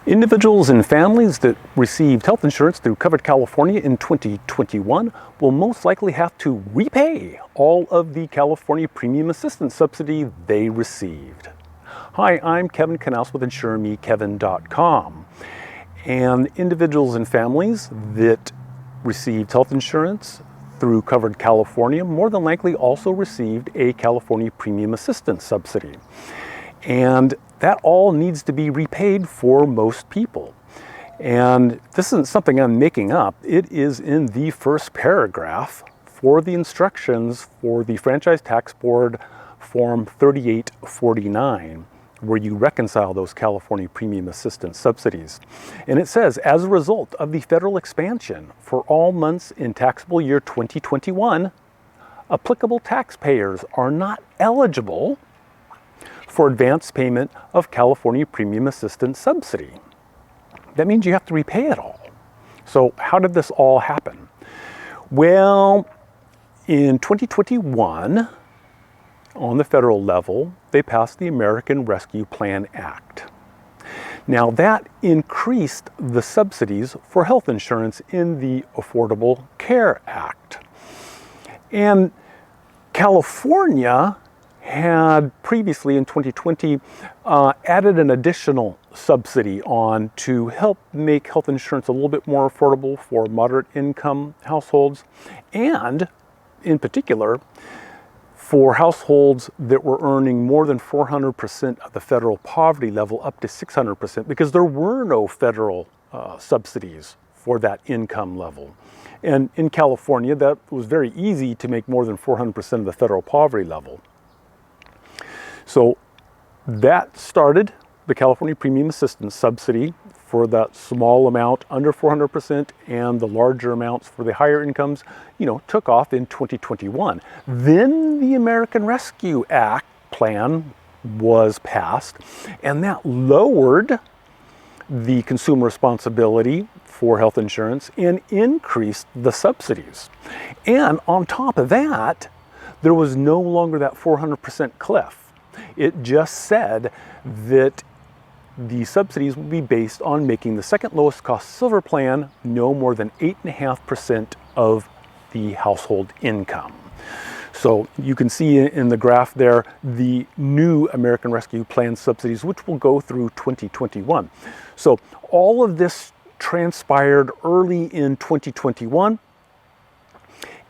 Individuals and families that received health insurance through Covered California in 2021 will most likely have to repay all of the California Premium Assistance Subsidy they received. Hi, I'm Kevin Knaus with InsureMeKevin.com. And individuals and families that received health insurance through Covered California more than likely also received a California Premium Assistance Subsidy. And that all needs to be repaid for most people. And this isn't something I'm making up. It is in the first paragraph for the instructions for the Franchise Tax Board Form 3849, where you reconcile those California Premium Assistance Subsidies. And it says, as a result of the federal expansion for all months in taxable year 2021, applicable taxpayers are not eligible for advance payment of California Premium Assistance Subsidy. That means you have to repay it all. So how did this all happen? Well, in 2021, on the federal level, they passed the American Rescue Plan Act. Now that increased the subsidies for health insurance in the Affordable Care Act. And California had previously in 2020 added an additional subsidy on to help make health insurance a little bit more affordable for moderate income households, and in particular for households that were earning more than 400% of the federal poverty level up to 600%, because there were no federal subsidies for that income level. And in California, that was very easy to make more than 400% of the federal poverty level. So that started the California Premium Assistance Subsidy for that small amount under 400%, and the larger amounts for the higher incomes, took off in 2021. Then the American Rescue Act plan was passed, and that lowered the consumer responsibility for health insurance and increased the subsidies. And on top of that, there was no longer that 400% cliff. It just said that the subsidies will be based on making the second lowest cost silver plan no more than 8.5% of the household income. So you can see in the graph there the new American Rescue Plan subsidies, which will go through 2021. So all of this transpired early in 2021,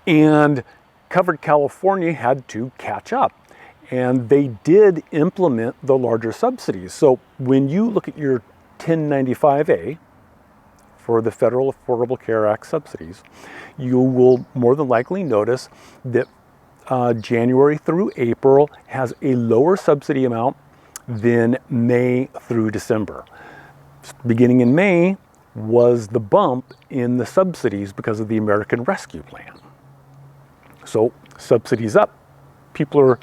and Covered California had to catch up. And they did implement the larger subsidies. So when you look at your 1095A for the Federal Affordable Care Act subsidies, you will more than likely notice that January through April has a lower subsidy amount than May through December. Beginning in May was the bump in the subsidies because of the American Rescue Plan. So subsidies up, people are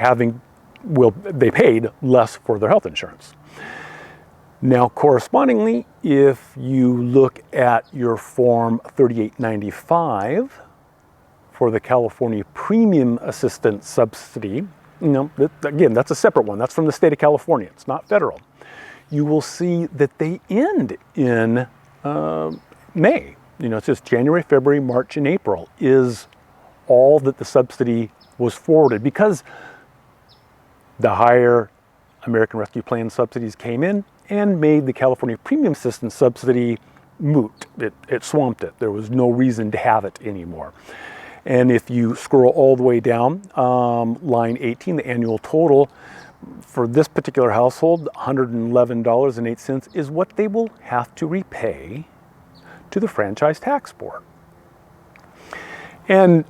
they paid less for their health insurance. Now, correspondingly, if you look at your Form 3895 for the California Premium Assistance Subsidy, again, that's a separate one. That's from the state of California. It's not federal. You will see that they end in May. It's just January, February, March, and April is all that the subsidy was forwarded, because the higher American Rescue Plan subsidies came in and made the California Premium Assistance Subsidy moot. It swamped it. There was no reason to have it anymore. And if you scroll all the way down, line 18, the annual total for this particular household, $111.08, is what they will have to repay to the Franchise Tax Board. And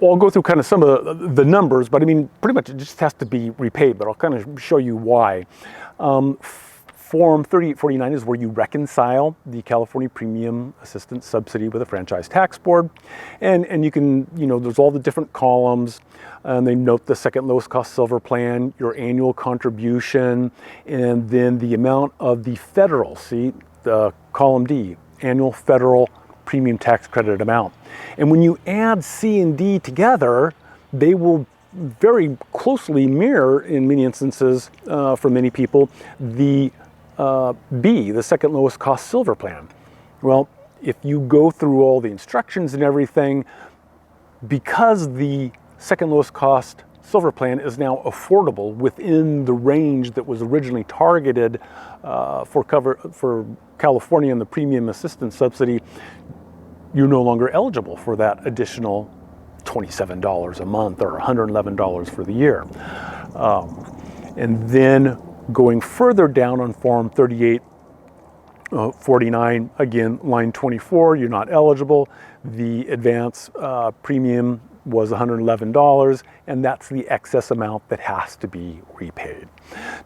I'll go through kind of some of the numbers, but pretty much it just has to be repaid, but I'll kind of show you why. Form 3849 is where you reconcile the California Premium Assistance Subsidy with the Franchise Tax Board. And you can, there's all the different columns, and they note the second lowest cost silver plan, your annual contribution, and then the amount of the federal, the column D, annual federal premium tax credit amount. And when you add C and D together, they will very closely mirror, in many instances, for many people, the B, the second lowest cost silver plan. Well, if you go through all the instructions and everything, because the second lowest cost silver plan is now affordable within the range that was originally targeted for California and the premium assistance subsidy, you're no longer eligible for that additional $27 a month or $111 for the year. And then going further down on Form 3849, again, line 24, you're not eligible. The advance premium was $111, and that's the excess amount that has to be repaid.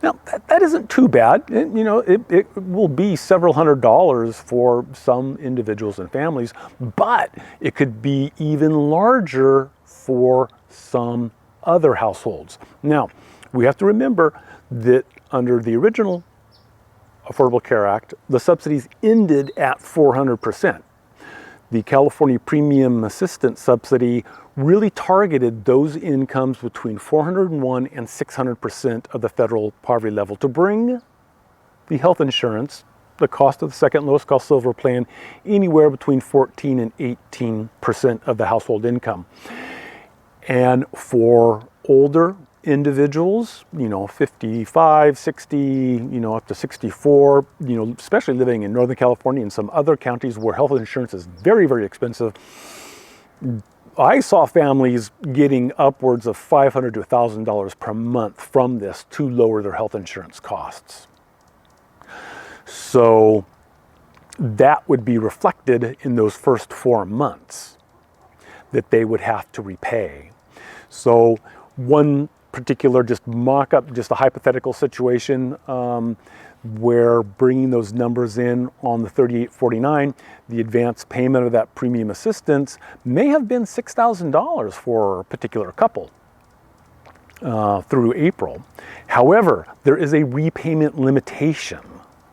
Now, that isn't too bad. It will be several $100s for some individuals and families, but it could be even larger for some other households. Now, we have to remember that under the original Affordable Care Act, the subsidies ended at 400%. The California Premium Assistance Subsidy really targeted those incomes between 401 and 600% of the federal poverty level to bring the health insurance, the cost of the second lowest cost silver plan, anywhere between 14 and 18% of the household income. And for older individuals, 55, 60, up to 64, especially living in Northern California and some other counties where health insurance is very, very expensive, I saw families getting upwards of $500 to $1,000 per month from this to lower their health insurance costs. So that would be reflected in those first 4 months that they would have to repay. So one particular just mock-up, just a hypothetical situation where bringing those numbers in on the 3849, the advance payment of that premium assistance may have been $6,000 for a particular couple through April. However, there is a repayment limitation.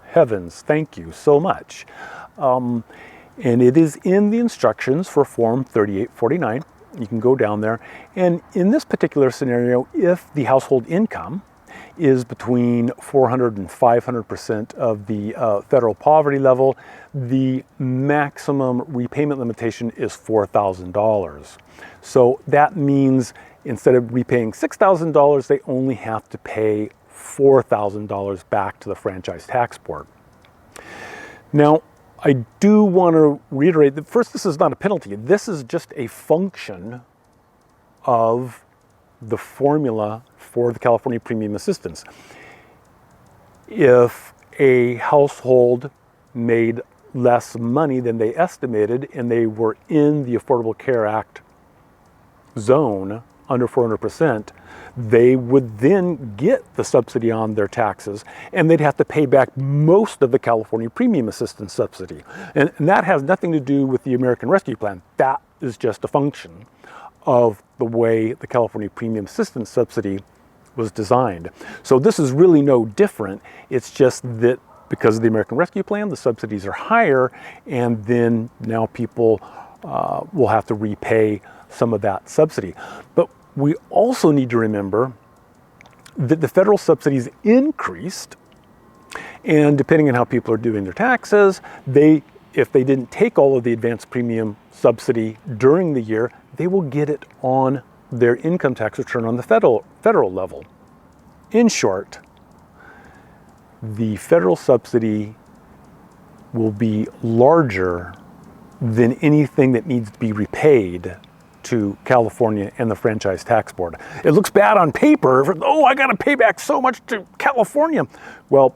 Heavens, thank you so much. And it is in the instructions for Form 3849. You can go down there, and in this particular scenario, if the household income is between 400 and 500% of the federal poverty level, the maximum repayment limitation is $4,000. So that means instead of repaying $6,000, they only have to pay $4,000 back to the franchise tax board. Now, I do want to reiterate that first, this is not a penalty. This is just a function of the formula for the California Premium Assistance. If a household made less money than they estimated and they were in the Affordable Care Act zone under 400%, they would then get the subsidy on their taxes, and they'd have to pay back most of the California Premium Assistance subsidy. And that has nothing to do with the American Rescue Plan. That is just a function of the way the California Premium Assistance subsidy was designed. So this is really no different. It's just that because of the American Rescue Plan, the subsidies are higher, and then now people will have to repay some of that subsidy. But we also need to remember that the federal subsidies increased, and depending on how people are doing their taxes, if they didn't take all of the advanced premium subsidy during the year, they will get it on their income tax return on the federal level. In short, the federal subsidy will be larger than anything that needs to be repaid to California and the franchise tax board. It looks bad on paper. I got to pay back so much to California. Well,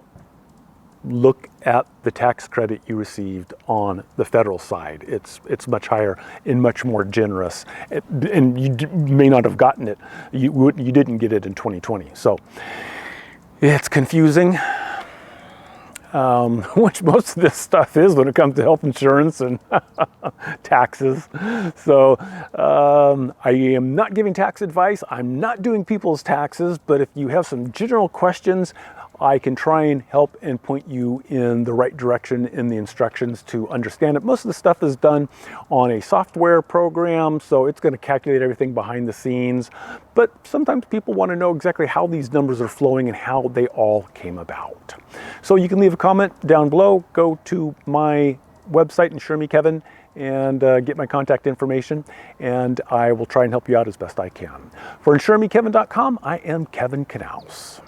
look at the tax credit you received on the federal side. It's much higher and much more generous. And you may not have gotten it. You didn't get it in 2020. So it's confusing. Which most of this stuff is when it comes to health insurance and taxes. So I am not giving tax advice. I'm not doing people's taxes, but if you have some general questions, I can try and help and point you in the right direction in the instructions to understand it. Most of the stuff is done on a software program, so it's going to calculate everything behind the scenes. But sometimes people want to know exactly how these numbers are flowing and how they all came about. So you can leave a comment down below, go to my website, Insure Me Kevin, and get my contact information, and I will try and help you out as best I can. For InsureMeKevin.com, I am Kevin Knaus.